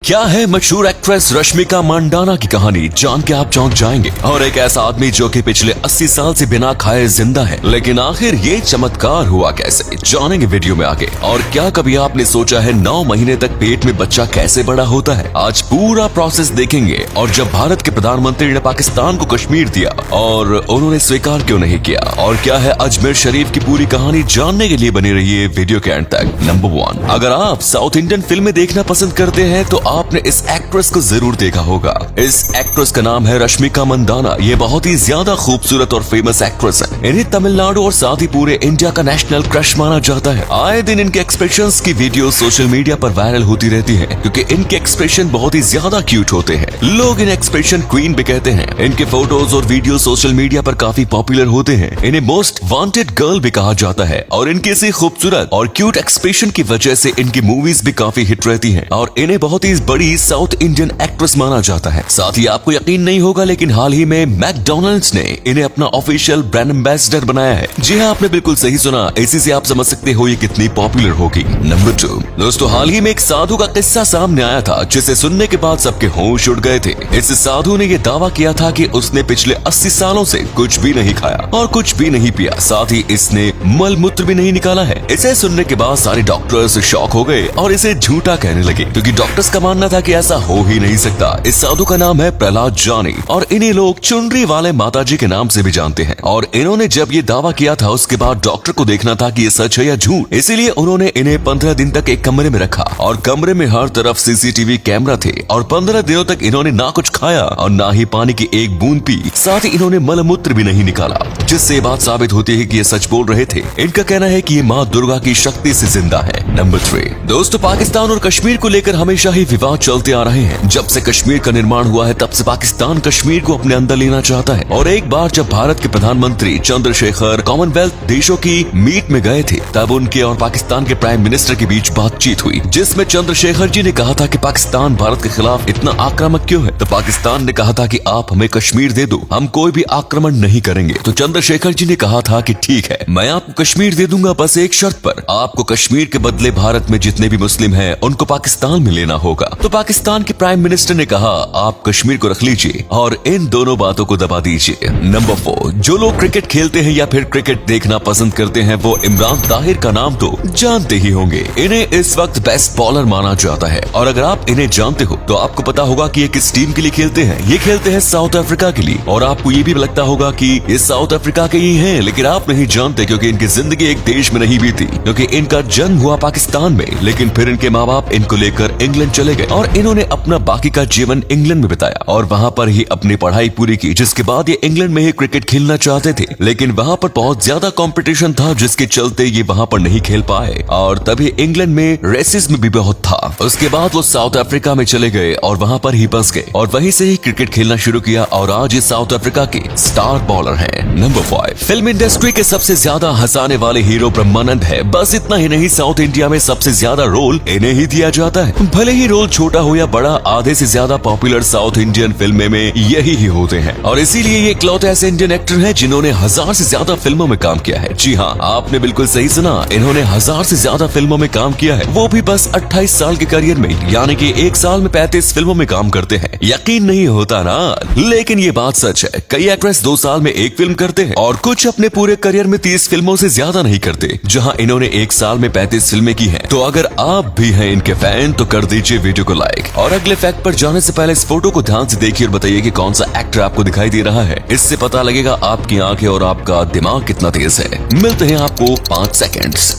क्या है मशहूर एक्ट्रेस रश्मिका मंडाना की कहानी जान के आप चौंक जाएंगे। और एक ऐसा आदमी जो कि पिछले 80 साल से बिना खाए जिंदा है, लेकिन आखिर ये चमत्कार हुआ कैसे, जानेंगे वीडियो में आगे। और क्या कभी आपने सोचा है 9 महीने तक पेट में बच्चा कैसे बड़ा होता है? आज पूरा प्रोसेस देखेंगे। और जब भारत के प्रधानमंत्री ने पाकिस्तान को कश्मीर दिया और उन्होंने स्वीकार क्यों नहीं किया, और क्या है अजमेर शरीफ की पूरी कहानी, जानने के लिए बनी रहिए वीडियो के एंड तक। नंबर 1, अगर आप साउथ इंडियन फिल्में देखना पसंद करते हैं तो आपने इस एक्ट्रेस को जरूर देखा होगा। इस एक्ट्रेस का नाम है रश्मिका मंदाना। ये बहुत ही ज्यादा खूबसूरत और फेमस एक्ट्रेस है। इन्हें तमिलनाडु और साथ ही पूरे इंडिया का नेशनल क्रश माना जाता है। आए दिन इनके एक्सप्रेशंस की वीडियो सोशल मीडिया पर वायरल होती रहती है, क्योंकि इनके एक्सप्रेशन बहुत ही ज्यादा क्यूट होते हैं। लोग इन एक्सप्रेशन क्वीन भी कहते हैं। इनके फोटोज और वीडियो सोशल मीडिया पर काफी पॉपुलर होते हैं। इन्हें मोस्ट वांटेड गर्ल भी कहा जाता है। और इनके इसी खूबसूरत और क्यूट एक्सप्रेशन की वजह से इनकी मूवीज भी काफी हिट रहती है और इन्हें बहुत ही बड़ी साउथ इंडियन एक्ट्रेस माना जाता है। साथ ही आपको यकीन नहीं होगा, लेकिन हाल ही में मैकडॉनल्ड्स ने इन्हें अपना ऑफिशियल ब्रांड एम्बेसडर बनाया है। जी हाँ, आपने बिल्कुल सही सुना। इसी से आप समझ सकते हो ये कितनी पॉपुलर होगी। नंबर 2, दोस्तों हाल ही में एक साधु का किस्सा सामने आया था, जिसे सुनने के बाद सबके होश उड़ गए थे। इस साधु ने ये दावा किया था कि उसने पिछले 80 सालों से कुछ भी नहीं खाया और कुछ भी नहीं पिया, साथ ही इसने मल मूत्र भी नहीं निकाला है। इसे सुनने के बाद सारे डॉक्टर्स शॉक हो गए और इसे झूठा कहने लगे, क्योंकि डॉक्टर्स का मानना था कि ऐसा हो ही नहीं सकता। इस साधु का नाम है प्रहलाद जानी और इन्हें लोग चुनरी वाले माताजी के नाम से भी जानते हैं। और इन्होंने जब ये दावा किया था, उसके बाद डॉक्टर को देखना था कि ये सच है या झूठ। इसीलिए उन्होंने इन्हें 15 दिन तक एक कमरे में रखा और कमरे में हर तरफ सीसीटीवी कैमरा थे। और 15 दिनों तक इन्होंने ना कुछ खाया और ना ही पानी की एक बूंद पी। साथ ही इन्होंने मलमूत्र भी नहीं निकाला, जिससे बात साबित होती है कि ये सच बोल रहे थे। इनका कहना है कि ये माँ दुर्गा की शक्ति से जिंदा है। नंबर 3, दोस्तों पाकिस्तान और कश्मीर को लेकर हमेशा ही विवाद चलते आ रहे हैं। जब से कश्मीर का निर्माण हुआ है, तब से पाकिस्तान कश्मीर को अपने अंदर लेना चाहता है। और एक बार जब भारत के प्रधानमंत्री चंद्रशेखर कॉमनवेल्थ देशों की मीट में गए थे, तब उनके और पाकिस्तान के प्राइम मिनिस्टर के बीच बातचीत हुई, जिसमें चंद्रशेखर जी ने कहा था कि पाकिस्तान भारत के खिलाफ इतना आक्रामक क्यों है। तो पाकिस्तान ने कहा था कि आप हमें कश्मीर दे दो, हम कोई भी आक्रमण नहीं करेंगे। तो चंद्रशेखर जी ने कहा था कि ठीक है, मैं आपको कश्मीर दे दूंगा, बस एक शर्त पर। आपको कश्मीर के बदले भारत में जितने भी मुस्लिम हैं उनको पाकिस्तान में लेना होगा। तो पाकिस्तान के प्राइम मिनिस्टर ने कहा आप कश्मीर को रख लीजिए और इन दोनों बातों को दबा दीजिए। नंबर 4, जो लोग क्रिकेट खेलते हैं या फिर क्रिकेट देखना पसंद करते हैं, वो इमरान ताहिर का नाम तो जानते ही होंगे। इन्हें इस वक्त बेस्ट बॉलर माना जाता है। और अगर आप इन्हें जानते हो तो आपको पता होगा कि ये किस टीम के लिए खेलते हैं। ये खेलते हैं साउथ अफ्रीका के लिए। और आपको ये भी लगता होगा कि ये साउथ अफ्रीका के ही हैं, लेकिन आप नहीं जानते, क्योंकि इनकी जिंदगी एक देश में नहीं बीती। क्योंकि इनका जन्म हुआ पाकिस्तान में, लेकिन फिर इनके माँ बाप इनको लेकर इंग्लैंड चले गए और इन्होंने अपना बाकी का जीवन इंग्लैंड में बिताया और वहाँ पर ही अपनी पढ़ाई पूरी की। जिसके बाद ये इंग्लैंड में ही क्रिकेट खेलना चाहते थे, लेकिन वहाँ पर बहुत ज्यादा कंपटीशन था, जिसके चलते ये वहाँ पर नहीं खेल पाए। और तभी इंग्लैंड में रेसिज्म भी बहुत था। उसके बाद वो साउथ अफ्रीका में चले गए और वहाँ पर ही बस गए और वहीं से ही क्रिकेट खेलना शुरू किया और आज ये साउथ अफ्रीका के स्टार बॉलर हैं। नंबर 5, फिल्म इंडस्ट्री के सबसे ज्यादा हंसाने वाले हीरो ब्रह्मानंद है। बस इतना ही नहीं, साउथ इंडिया में सबसे ज्यादा रोल इन्हें ही दिया जाता है। भले ही रोल छोटा हो या बड़ा, आधे से ज्यादा पॉपुलर साउथ इंडियन फिल्में में यही ही होते हैं। और इसीलिए ये इकलौते ऐसे इंडियन एक्टर हैं जिन्होंने 1000 से ज्यादा फिल्मों में काम किया है। जी हाँ, आपने बिल्कुल सही सुना, इन्होंने 1000 से ज्यादा फिल्मों में काम किया है, वो भी बस 28 साल के करियर में। यानी कि एक साल में 35 फिल्मों में काम करते हैं। यकीन नहीं होता ना, लेकिन ये बात सच है। कई एक्ट्रेस 2 साल में एक फिल्म करते हैं और कुछ अपने पूरे करियर में 30 फिल्मों से ज्यादा नहीं करते, जहाँ इन्होंने एक साल में 35 फिल्में की हैं। तो अगर आप भी हैं इनके फैन तो कर दीजिए वीडियो को लाइक। और अगले फैक्ट पर जाने से पहले इस फोटो को ध्यान से देखिए और बताइए कि कौन सा एक्टर आपको दिखाई दे रहा है। इससे पता लगेगा आपकी आंखें और आपका दिमाग कितना तेज है। मिलते हैं आपको 5 सेकंड्स।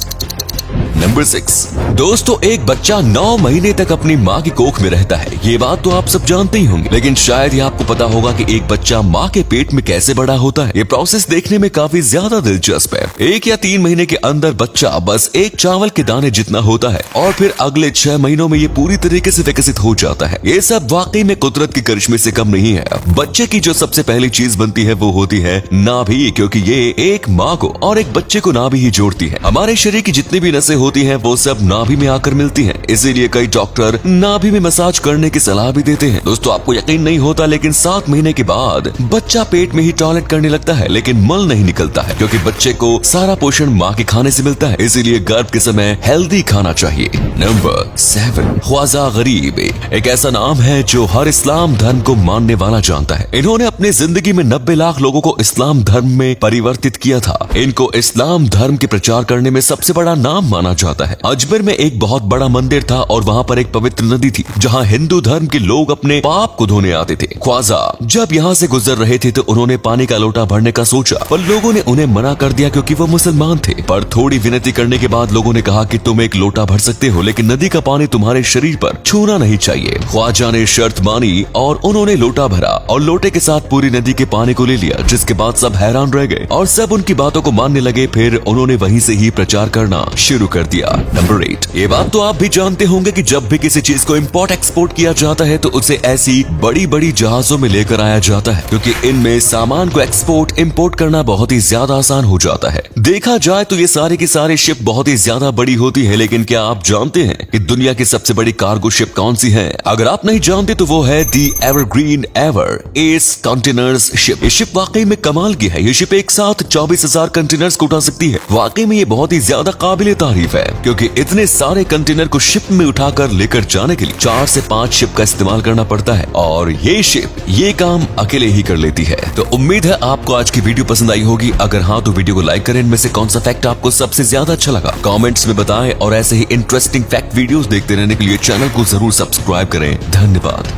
नंबर 6, दोस्तों एक बच्चा 9 महीने तक अपनी माँ की कोख में रहता है। ये बात तो आप सब जानते ही होंगे, लेकिन शायद ही आपको पता होगा कि एक बच्चा माँ के पेट में कैसे बड़ा होता है। ये प्रोसेस देखने में काफी ज्यादा दिलचस्प है। 1 या 3 महीने के अंदर बच्चा बस एक चावल के दाने जितना होता है और फिर अगले 6 महीनों में ये पूरी तरीके से विकसित हो जाता है। ये सब वाकई में कुदरत की करिश्मे से कम नहीं है। बच्चे की जो सबसे पहली चीज बनती है वो होती है नाभि, क्योंकि ये एक माँ को और एक बच्चे को नाभि ही जोड़ती है। हमारे शरीर की जितनी भी नसें होती होती हैं वो सब नाभि में आकर मिलती हैं। इसीलिए कई डॉक्टर नाभि में मसाज करने की सलाह भी देते हैं। दोस्तों आपको यकीन नहीं होता लेकिन 7 महीने के बाद बच्चा पेट में ही टॉयलेट करने लगता है लेकिन मल नहीं निकलता है, क्योंकि बच्चे को सारा पोषण माँ के खाने से मिलता है। इसीलिए गर्भ के समय हेल्दी खाना चाहिए। नंबर 7, ख्वाजा गरीब एक ऐसा नाम है जो हर इस्लाम धर्म को मानने वाला जानता है। इन्होंने अपने जिंदगी में 90 लाख लोगों को इस्लाम धर्म में परिवर्तित किया था। इनको इस्लाम धर्म के प्रचार करने में सबसे बड़ा नाम माना जाता है। अजमेर में एक बहुत बड़ा मंदिर था और वहाँ पर एक पवित्र नदी थी जहाँ हिंदू धर्म के लोग अपने पाप को धोने आते थे। ख्वाजा जब यहाँ से गुजर रहे थे तो उन्होंने पानी का लोटा भरने का सोचा, पर लोगों ने उन्हें मना कर दिया क्योंकि वो मुसलमान थे। पर थोड़ी विनती करने के बाद लोगों ने कहा कि तुम एक लोटा भर सकते हो लेकिन नदी का पानी तुम्हारे शरीर पर छूना नहीं चाहिए। ख्वाजा ने शर्त मानी और उन्होंने लोटा भरा और लोटे के साथ पूरी नदी के पानी को ले लिया, जिसके बाद सब हैरान रह गए और सब उनकी बातों को मानने लगे। फिर उन्होंने वहीं से ही प्रचार करना शुरू कर दिया। नंबर 8, ये बात तो आप भी जानते होंगे कि जब भी किसी चीज को इम्पोर्ट एक्सपोर्ट किया जाता है तो उसे ऐसी बड़ी बड़ी जहाजों में लेकर आया जाता है, क्योंकि इनमें सामान को एक्सपोर्ट इम्पोर्ट करना बहुत ही ज्यादा आसान हो जाता है। देखा जाए तो ये सारे की सारी शिप बहुत ही ज्यादा बड़ी होती है, लेकिन क्या आप जानते हैं कि दुनिया की सबसे बड़ी कार्गो शिप कौन सी है? अगर आप नहीं जानते तो वो है the Evergreen Ever Ace containers ship. ये शिप वाकई में कमाल की है। ये शिप एक साथ 24,000 कंटेनर्स को उठा सकती है। वाकई में ये बहुत ही ज्यादा काबिले तारीफ है, क्योंकि इतने सारे कंटेनर को शिप में उठाकर लेकर जाने के लिए 4 से 5 शिप का इस्तेमाल करना पड़ता है और ये शिप ये काम अकेले ही कर लेती है। तो उम्मीद है आपको आज की वीडियो पसंद आई होगी। अगर हाँ तो वीडियो को लाइक करें। इनमें से कौन सा फैक्ट आपको सबसे ज्यादा अच्छा लगा कमेंट्स में बताएं और ऐसे ही इंटरेस्टिंग फैक्ट वीडियोस देखते रहने के लिए चैनल को जरूर सब्सक्राइब करें। धन्यवाद।